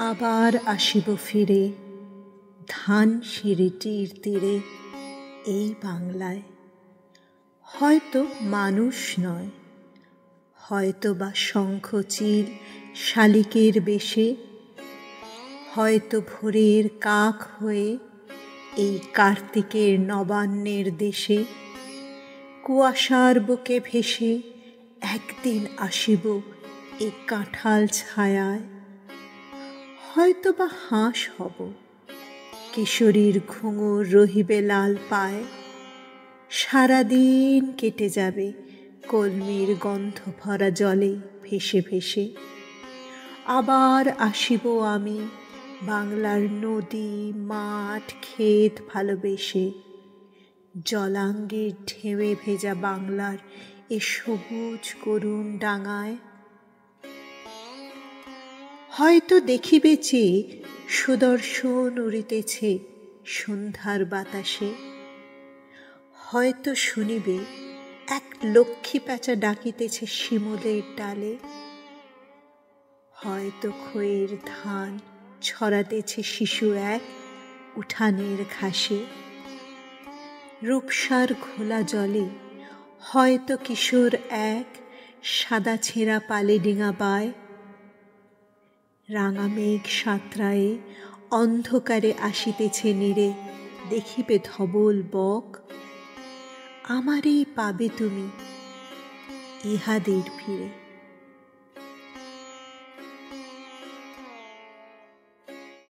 আবার আসিব ফিরে ধান সিঁড়িটির তীরে এই বাংলায়। হয়তো মানুষ নয়, হয়তো বা শঙ্খচিল শালিকের বেশে, হয়তো ভোরের কাক হয়ে এই কার্তিকের নবান্নের দেশে কুয়াশার বুকে ভেসে একদিন আসিব এই কাঁঠাল ছায়ায়। হয়তো বা হাঁস হব, কিশোরীর ঘুঙুর রহিবে লাল পায়, সারাদিন কেটে যাবে কলমির গন্ধ ভরা জলে ভেসে ভেসে। আবার আসিব আমি বাংলার নদী মাঠ ক্ষেত ভালোবেসে, জলাঙ্গের ঢেউয়ে ভেজা বাংলার এ সবুজ করুণ ডাঙায়। হয়তো দেখিবে চেয়ে সুদর্শন উড়িতেছে সন্ধ্যার বাতাসে, হয়তো শুনিবে এক লক্ষ্মী প্যাঁচা ডাকিতেছে শিমুলের ডালে, হয়তো খইয়ের ধান ছড়াতেছে শিশু এক উঠানের ঘাসে। রূপসার ঘোলা জলে হয়তো কিশোর এক সাদা ছেঁড়া পালে ডিঙা বায়। রাঙা মেঘ সাঁতরায়ে অন্ধকারে আসিতেছে নীরে, দেখিবে ধবল বক। আমারেই পাবে তুমি ইহাদের ভিড়ে।